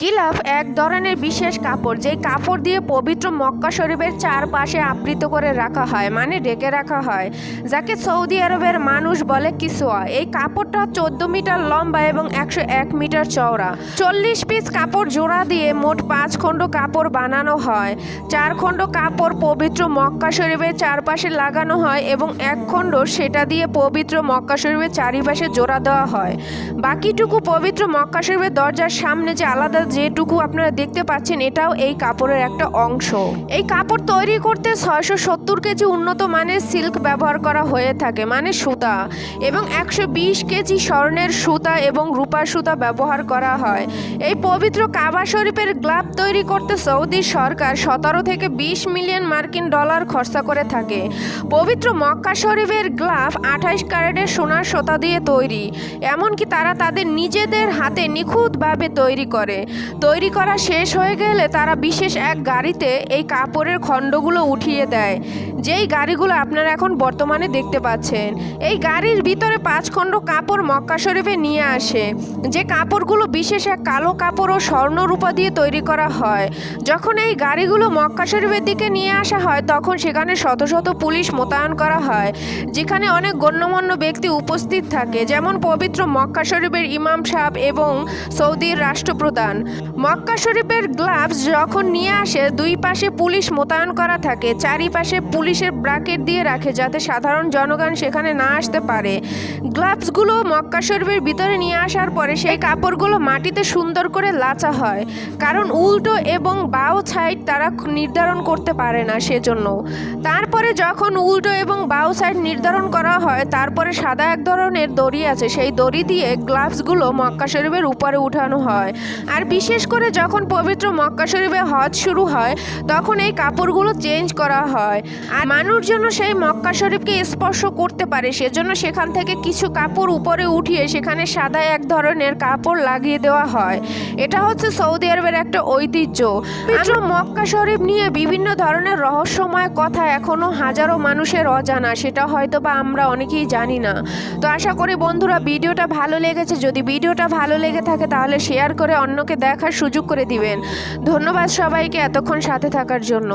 গিলাফ এক ধরনের বিশেষ কাপড়, যেই কাপড় দিয়ে পবিত্র মক্কা শরীফের চারপাশে আবৃত করে রাখা হয়, মানে ঢেকে রাখা হয়, যাকে সৌদি আরবের মানুষ বলে কিসওয়া। এই কাপড়টা 14 মিটার লম্বা এবং 101 মিটার চওড়া। 40 পিস কাপড় জোড়া দিয়ে মোট 5 খণ্ড কাপড় বানানো হয়। 4 খণ্ড কাপড় পবিত্র মক্কা শরীফের চারপাশে লাগানো হয় এবং 1 খণ্ড সেটা দিয়ে পবিত্র মক্কা শরীফের চারিপাশে জোড়া দেওয়া হয়। বাকিটুকু পবিত্র মক্কা শরীফের দরজার সামনে যে আলাদা যেটুকু আপনারা দেখতে পাচ্ছেন, এটাও এই কাপড়ের একটা অংশ। এই কাপড় তৈরি করতে 670 কেজি উন্নত মানের সিল্ক ব্যবহার করা হয়ে থাকে, মানে সুতা, এবং 120 কেজি স্বর্ণের সুতা এবং রূপার সুতা ব্যবহার করা হয়। এই পবিত্র কাবা শরীফের গ্লাভ তৈরি করতে সৌদি সরকার 17 থেকে 20 মিলিয়ন মার্কিন ডলার খরচা করে থাকে। পবিত্র মক্কা শরীফের গ্লাভ 28 ক্যারেটের সোনার সুতা দিয়ে তৈরি, এমনকি তারা তাদের নিজেদের হাতে নিখুঁতভাবে তৈরি করে। তৈরি করা শেষ হয়ে গেলে তারা বিশেষ এক গাড়িতে এই কাপড়ের খণ্ডগুলো উঠিয়ে দেয়, যেই গাড়িগুলো আপনারা এখন বর্তমানে দেখতে পাচ্ছেন। এই গাড়ির ভিতরে 5 খণ্ড কাপড় মক্কা শরীফে নিয়ে আসে, যে কাপড়গুলো বিশেষ এক কালো কাপড় ও স্বর্ণরূপা দিয়ে তৈরি করা হয়। যখন এই গাড়িগুলো মক্কা শরীফের দিকে নিয়ে আসা হয়, তখন সেখানে শত শত পুলিশ মোতায়েন করা হয়, যেখানে অনেক গণ্যমান্য ব্যক্তি উপস্থিত থাকে, যেমন পবিত্র মক্কা শরীফের ইমাম সাহেব এবং সৌদির রাষ্ট্রপ্রধান। মক্কা শরীফের গ্লাভস যখন নিয়ে আসে, দুই পাশে পুলিশ মোতায়েন করা থাকে, চারিপাশে পুলিশের ব্র্যাকেট দিয়ে রাখে, যাতে সাধারণ জনগণ সেখানে না আসতে পারে। গ্লাভসগুলো মক্কা শরীফের ভিতরে নিয়ে আসার পরে সেই কাপড়গুলো মাটিতে সুন্দর করে লাচা হয়, কারণ উল্টো এবং বাও সাইড তারা নির্ধারণ করতে পারে না, সেজন্য। তারপরে যখন উল্টো এবং বাও সাইড নির্ধারণ করা হয়, তারপরে সাদা এক ধরনের দড়ি আছে, সেই দড়ি দিয়ে গ্লাভসগুলো মক্কা শরীফের উপরে উঠানো হয়। আর বিশেষ করে যখন পবিত্র মক্কা শরীফে হজ শুরু হয়, তখন এই কাপড়গুলো চেঞ্জ করা হয়, আর মানুষ যেন সেই মক্কা শরীফকে স্পর্শ করতে পারে, সেজন্য সেখান থেকে কিছু কাপড় উপরে উঠিয়ে সেখানে সাদা এক ধরনের কাপড় লাগিয়ে দেওয়া হয়। এটা হচ্ছে সৌদি আরবের একটা ঐতিহ্য। পবিত্র মক্কা শরীফ নিয়ে বিভিন্ন ধরনের রহস্যময় কথা এখনো হাজারো মানুষের অজানা, সেটা হয়তো বা আমরা অনেকেই জানি না। তো আশা করি বন্ধুরা ভিডিওটা ভালো লেগেছে। যদি ভিডিওটা ভালো লেগে থাকে তাহলে শেয়ার করে অন্যকে দেখার সুযোগ করে দিবেন। ধন্যবাদ সবাইকে এতক্ষণ সাথে থাকার জন্য।